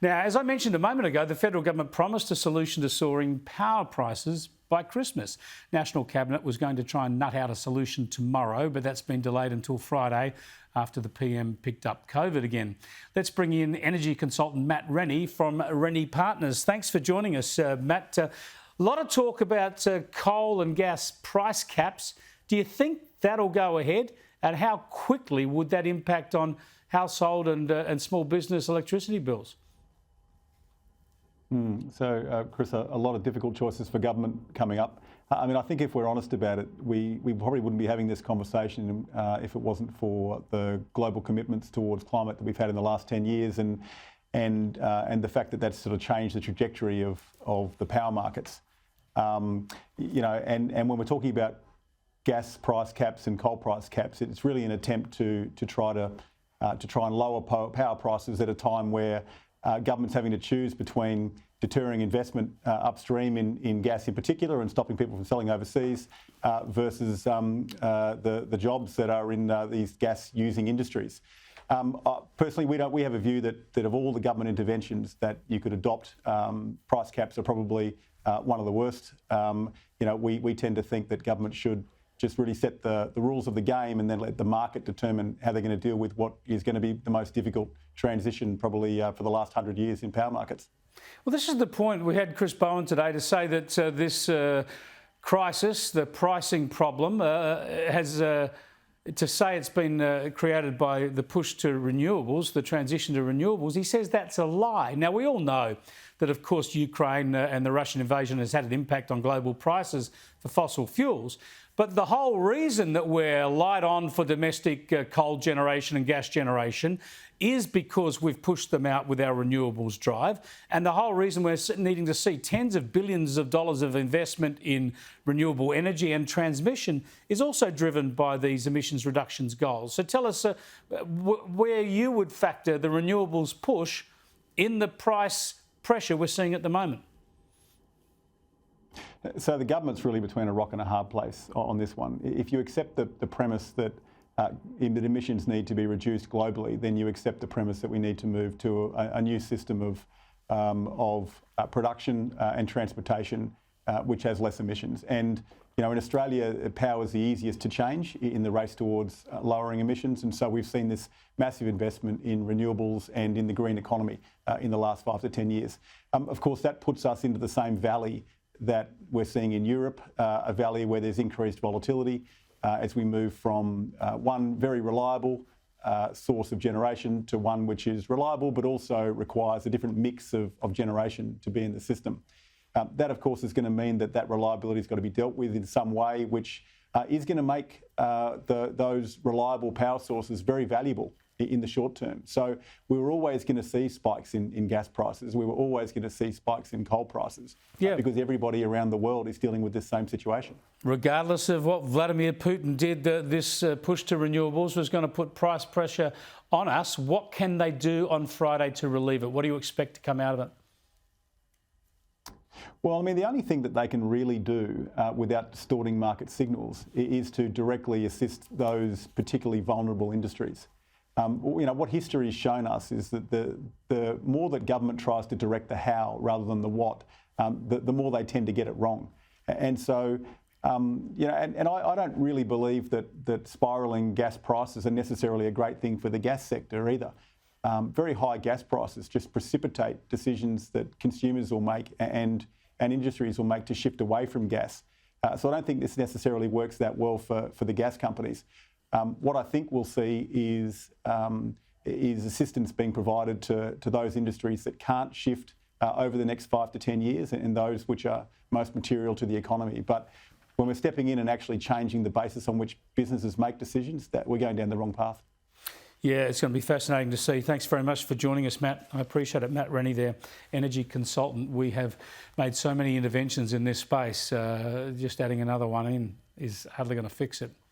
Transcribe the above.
Now, as I mentioned a moment ago, the federal government promised a solution to soaring power prices by Christmas. National Cabinet was going to try and nut out a solution tomorrow, but that's been delayed until Friday after the PM picked up COVID again. Let's bring in energy consultant Matt Rennie from Rennie Partners. Thanks for joining us, Matt. A lot of talk about coal and gas price caps. Do you think that'll go ahead? And how quickly would that impact on household and small business electricity bills? Chris, a lot of difficult choices for government coming up. I think if we're honest about it, we probably wouldn't be having this conversation if it wasn't for the global commitments towards climate that we've had in the last 10 years and the fact that that's sort of changed the trajectory of the power markets. And when we're talking about gas price caps and coal price caps, it's really an attempt to try and lower power prices at a time where government's having to choose between deterring investment upstream in gas in particular and stopping people from selling overseas versus the jobs that are in these gas-using industries. Personally, we have a view that of all the government interventions that you could adopt, price caps are probably one of the worst. We tend to think that government should just really set the rules of the game and then let the market determine how they're going to deal with what is going to be the most difficult transition probably for the last 100 years in power markets. Well, this is the point. We had Chris Bowen today to say that this crisis, the pricing problem, to say it's been created by the push to renewables, the transition to renewables. He says that's a lie. Now, we all know that, of course, Ukraine and the Russian invasion has had an impact on global prices for fossil fuels. But the whole reason that we're light on for domestic coal generation and gas generation is because we've pushed them out with our renewables drive. And the whole reason we're needing to see tens of billions of dollars of investment in renewable energy and transmission is also driven by these emissions reductions goals. So tell us where you would factor the renewables push in the price pressure we're seeing at the moment. So the government's really between a rock and a hard place on this one. If you accept the premise that emissions need to be reduced globally, then you accept the premise that we need to move to a new system of production and transportation which has less emissions. And in Australia, power is the easiest to change in the race towards lowering emissions, and so we've seen this massive investment in renewables and in the green economy in the last 5 to 10 years. Of course, that puts us into the same valley that we're seeing in Europe, a valley where there's increased volatility as we move from one very reliable source of generation to one which is reliable but also requires a different mix of generation to be in the system. That, of course, is going to mean that reliability has got to be dealt with in some way, which is going to make those reliable power sources very valuable in the short term. So we were always going to see spikes in gas prices. We were always going to see spikes in coal prices because everybody around the world is dealing with this same situation. Regardless of what Vladimir Putin did, this push to renewables was going to put price pressure on us. What can they do on Friday to relieve it? What do you expect to come out of it? Well, the only thing that they can really do without distorting market signals is to directly assist those particularly vulnerable industries. What history has shown us is that the more that government tries to direct the how rather than the what, the more they tend to get it wrong. And so, I don't really believe that spiralling gas prices are necessarily a great thing for the gas sector either. Very high gas prices just precipitate decisions that consumers will make and industries will make to shift away from gas. So I don't think this necessarily works that well for the gas companies. What I think we'll see is assistance being provided to those industries that can't shift over the next 5 to 10 years and those which are most material to the economy. But when we're stepping in and actually changing the basis on which businesses make decisions, that we're going down the wrong path. Yeah, it's going to be fascinating to see. Thanks very much for joining us, Matt. I appreciate it. Matt Rennie there, energy consultant. We have made so many interventions in this space. Just adding another one in is hardly going to fix it.